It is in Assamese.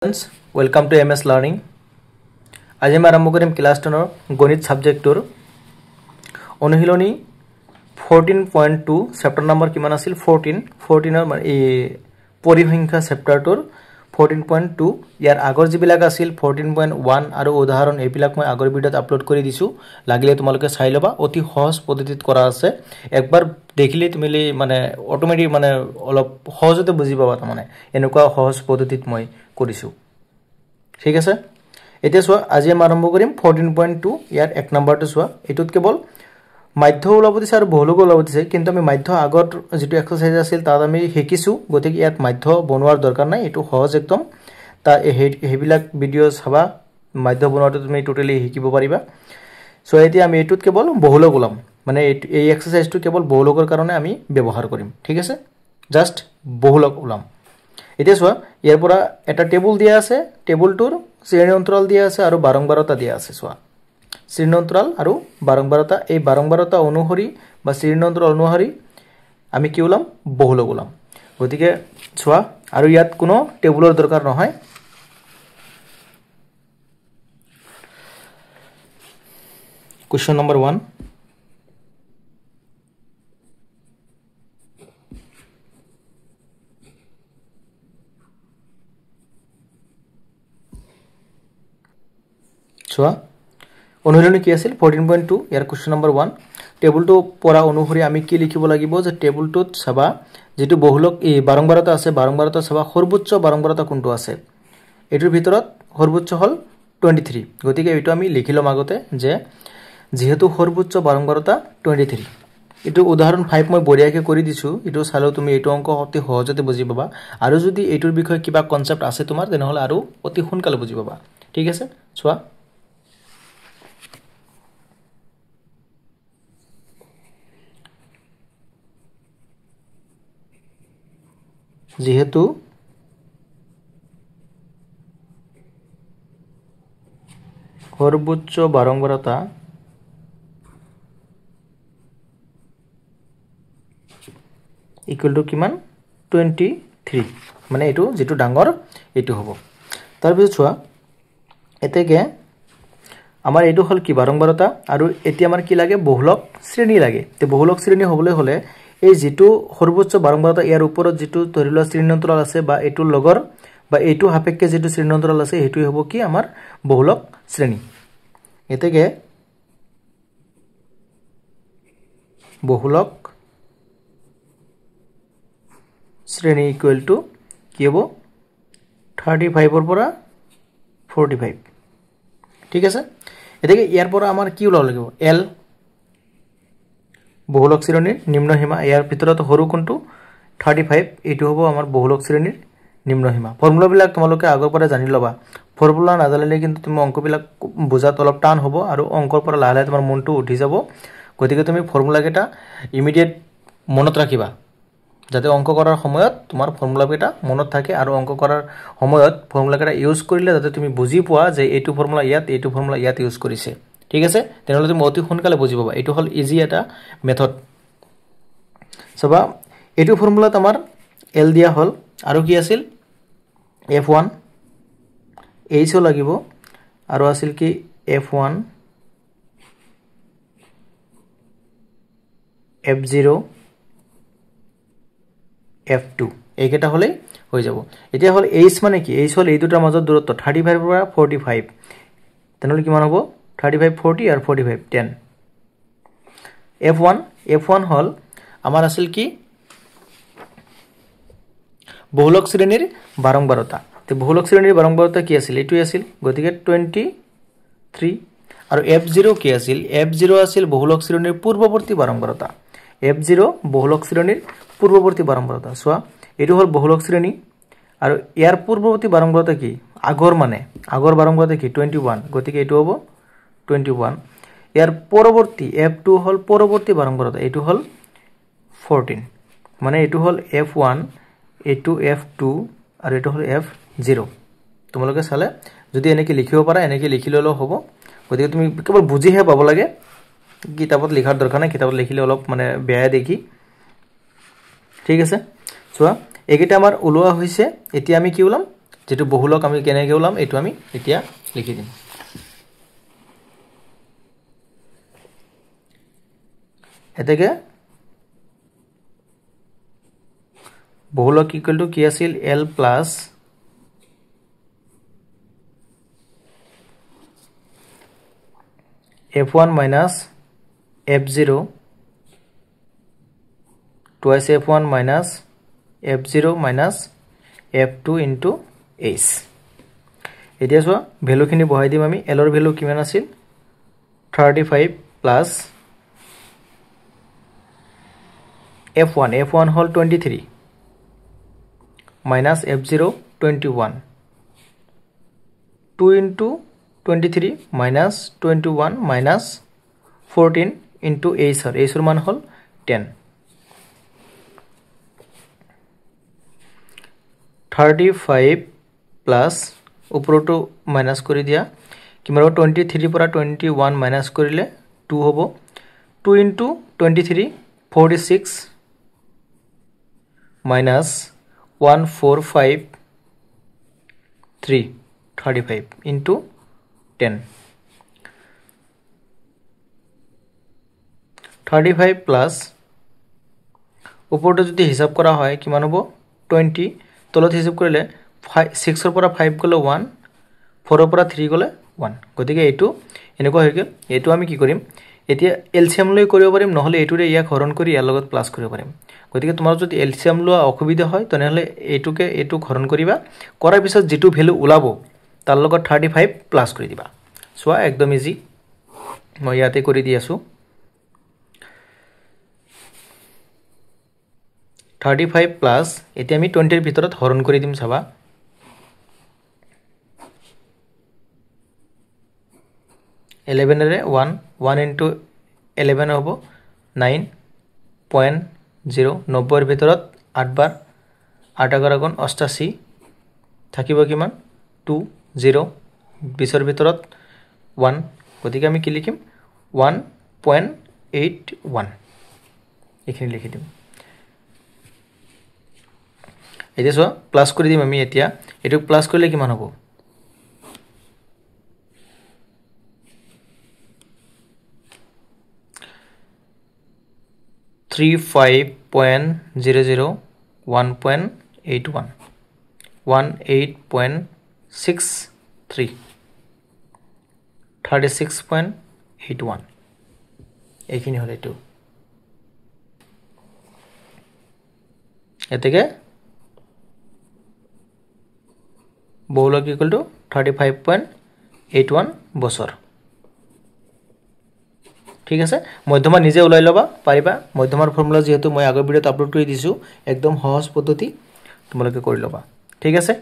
Friends, welcome to MS Learning. আজি আমি আৰম্ভ কৰিম ক্লাছ 10 গণিত সাবজেক্টৰ অনুশীলনী 14.2 চেপ্টাৰ নম্বৰ কিমান আছিল 14 এই পৰিসংখ্যা চেপ্টাৰটোৰ 14.2 ইয়াৰ আগৰ যিবিলাক আছিল 14.1 আৰু উদাহৰণ এইবিলাক মই আগৰ ভিডিঅত আপলোড কৰি দিছো লাগিলে তোমালোকে চাই লবা অতি সহজ পদ্ধতিত কৰা আছে একবাৰ দেখিলে তুমি মানে অটোমেটিক মানে অলপ সহজতে বুজি পাবা মানে এনেকুৱা সহজ পদ্ধতিত মই কৰিছো ঠিক আছে এতিয়া সোৱা আজি আমি আৰম্ভ কৰিম 14.2 ইয়াৰ এক নম্বৰটো সোৱা এটুত কেৱল মাধ্য ওলাব দিছে আৰু বহুলক ওলাব দিছে কিন্তু আমি মাধ্য আগত যেটো এক্সাৰসাইজ আছিল তাত আমি শিকিছো গতিকে ইয়াত মাধ্য বনোৱাৰ দৰকাৰ নাই এটো সহজ একদম তা হেবিলাক ভিডিও চাবা মাধ্য বনোৱাটো তুমি টোটালি শিকিব পাৰিবা সো এতিয়া আমি এটুত কেৱল বহুলক ওলাম মানে এই এক্সাৰসাইজটো কেৱল বহুলকৰ কাৰণে আমি ব্যৱহাৰ কৰিম ঠিক আছে জাস্ট বহুলক ওলাম এতিয়া সোৱা ইয়াৰ পৰা এটা টেবুল দিয়া আছে টেবুলটোৰ শ্ৰেণী অন্তৰাল দিয়া আছে আৰু বাৰংবাৰতা দিয়া আছে সোৱা শ্ৰেণী অন্তৰাল আৰু বাৰংবাৰতা এই বাৰংবাৰতা অনুসৰি বা শ্ৰেণী অন্তৰাল অনুসৰি আমি কি ওলাম বহুলক ওলাম গতিকে সোৱা আৰু ইয়াত কোনো টেবুলৰ দৰকাৰ নহয় কোৱেশ্চন নম্বৰ 1 সোৱা অনুশীলনী কি আছিল 14.2 ইয়াৰ কোৱেশ্চন নম্বৰ 1 টেবুলটো পৰা অনুসৰি আমি কি লিখিব লাগিব যে টেবুলটোত চাবা যেটো বহুলক এই বাৰংবাৰতা আছে বাৰংবাৰতা চাবা সৰ্বোচ্চ বাৰংবাৰতা কোনটো আছে এটোৰ ভিতৰত সৰ্বোচ্চ হল 23 গতিকে এটো আমি লিখিলম আগতে যে যেহেতু সৰ্বোচ্চ বাৰংবাৰতা 23 এটো উদাহৰণ 5 মই বঢ়িয়াকৈ কৰি দিছো এটো চালেও তুমি এটো অংক অতি সহজতে বুজি পাবা আৰু যদি এটোৰ বিষয়ে কিবা কনসেপ্ট আছে তোমাৰ তেনেহলে আৰু অতি সোনকালে বুজি পাবা ঠিক আছে সোৱা যেহেতু সৰ্বোচ্চ বাৰংবাৰতা ইকুয়াল টু কিমান 23 মানে এটো যেটো ডাঙৰ এটো হ'ব তাৰ পিছত চোৱা এতেকে আমাৰ এটো হল কি বাৰংবাৰতা আৰু এতিয়া আমাৰ কি লাগে বহুলক শ্ৰেণী লাগে তে বহুলক শ্ৰেণী হ'বলৈ হলে এই যেটো সৰ্বোচ্চ বাৰংবাৰতা ইয়াৰ ওপৰত যেটো ধৰিলোৱা শ্ৰেণী অন্তৰাল আছে বা এটো লগৰ বা এটো সাপেক্ষে যেটো শ্ৰেণী অন্তৰাল আছে হেতু হ'ব কি আমাৰ বহুলক শ্ৰেণী এতেকে বহুলক শ্ৰেণী ইকুয়াল টু কি হ'ব 35 ৰ পৰা 45 ঠিক আছে এতেকে ইয়াৰ পৰা আমাৰ কি ওলাব লাগিব l বহুলক শ্ৰেণীৰ নিম্ন সীমা ইয়াৰ ভিতৰত হৰু কোনটো 35 এটো হ'ব আমাৰ বহুলক শ্ৰেণীৰ নিম্ন সীমা ফৰ্মুলা বিলাক তোমালোকে আগৰ পৰা জানি লবা ফৰ্মুলা নাজানিলে কিন্তু তুমি অংক বিলাক বুজাত অলপ টান হ'ব আৰু অংকৰ পৰা লাহে লাহে তোমাৰ মনটো উঠি যাব গতিকে তুমি ফৰ্মুলা কেটা ইমিডিয়েট মনত ৰাখিবা যাতে অংক কৰাৰ সময়ত তোমাৰ ফৰ্মুলা কেটা মনত থাকে আৰু অংক কৰাৰ সময়ত ফৰ্মুলা কেটা ইউজ কৰিলে যাতে তুমি বুজি পোৱা যে এটো ফৰ্মুলা ইয়াত ইউজ কৰিছে ঠিক আছে তেনেহলে তুমি অতি সোনকালে বুজি পাবা এটো হল ইজি এটা মেথড সবা এটো ফৰ্মুলাত আমাৰ l দিয়া হল আৰু কি আছিল f1 h লাগিব আৰু আছিল কি f1 f0 f2 এইকেটা হলে হৈ যাব এতিয়া হল h মানে কি h হল এই দুটাৰ মাজত দূৰত্ব 35 পৰা 45 তেনেহলে কিমান হ'ব 35 40 আৰু 45 10 f1 হল আমাৰ আছিল কি বহুলক শ্ৰেণীৰ বাৰংবাৰতা তে বহুলক শ্ৰেণীৰ বাৰংবাৰতা কি আছিল এটো আছিল গতিকে 23 আৰু f0 কি আছিল f0 আছিল বহুলক শ্ৰেণীৰ পূৰ্বৱৰ্তী বাৰংবাৰতা f0 বহুলক শ্ৰেণীৰ পূৰ্বৱৰ্তী বাৰংবাৰতা সোৱা এটো হল বহুলক শ্ৰেণী আৰু ইয়াৰ পূৰ্বৱৰ্তী বাৰংবাৰতা কি আগৰ বাৰংবাৰতা কি 21 গতিকে এটো হ'ব 21 ইয়াৰ পৰৱৰ্তী f2 হল পৰৱৰ্তী বাৰংবাৰতা এটো হল 14 মানে এটো হল f1 এটো f2 আৰু এটো হল f0 তোমালোকে চালে যদি এনেকৈ লিখিব পাৰা এনেকৈ লিখিলেও হ'ব গতিকে তুমি কেৱল বুজিহে পাব লাগে কিতাপত লিখাৰ দৰকাৰ নাই কিতাপত লিখিলে অলপ মানে বেয়া দেখি ঠিক আছে চোৱা একেটা আমাৰ ওলোৱা হৈছে এতিয়া আমি কি ওলাম যেটো বহুলক আমি কেনেকৈ ওলাম এটো আমি এতিয়া লিখি দিম এতেকে বহুলক ইকুয়াল টু কি আছিল l plus f1 minus f0 twice f1 minus f0 minus f2 into h এতিয়া সো ভ্যালু খিনি বহাই দিম আমি l ৰ ভ্যালু কিমান আছিল 35 plus f1 হল 23 minus f0 21 2 into 23 minus 21 minus 14 into h ৰ মান হল 10 35 plus উপৰটো মাইনাস কৰি দিয়া কিমান 23 পৰা 21 মাইনাস কৰিলে 2 হ'ব 2 into 23 46 minus 145 3 35 into 10 35 plus উপৰটো যদি হিসাব কৰা হয় কিমান হ'ব 20 তলত হিসাব কৰিলে 6 ৰ পৰা 5 গলে 1 4 ৰ পৰা 3 গলে 1 গতিকে এটো এনেকুৱা হৈ গেল এটো আমি কি কৰিম এতিয়া এলসিয়াম লৈ কৰিব পাৰিম নহলে এটোৰে ইয়াক হৰণ কৰি ইয়াৰ লগত প্লাস কৰিব পাৰিম গতিকে তোমাৰ যদি এলসিয়াম লোৱা অসুবিধা হয় তনেহলে এটোকে এটো হৰণ কৰিবা কৰাৰ পিছত যেটো ভ্যালু ওলাব তাৰ লগত 35 প্লাস কৰি দিবা সোয়া একদম ইজি মই ইয়াতে কৰি দি আছো 35 প্লাস এতিয়া আমি 20 ৰ ভিতৰত হৰণ কৰি দিম চাবা 11 ৰে 1 1 into 11 হ'ব 9.0 90 ৰ ভিতৰত 8 বাৰ 8 গুণ 88 থাকিব কিমান 2 0 20 ৰ ভিতৰত 1 গতিকে আমি কি লিখিম 1.81 এখানে লিখি দিম এতিয়া সো প্লাস কৰি দিম আমি এতিয়া এটো প্লাস কৰিলে কিমান হ'ব 35.00 1.81 18.63 36.81 এইখিনি হল এটো এতেকে বহুলক ইকুয়াল টু 35.81 বছৰ ঠিক আছে মধ্যমা নিজে উলাই লবা পাৰিবা মধ্যমাৰ ফৰ্মুলা যেহেতু মই আগৰ ভিডিওত আপলোড কৰি দিছো একদম সহজ পদ্ধতি তোমালোকে কৰি লবা ঠিক আছে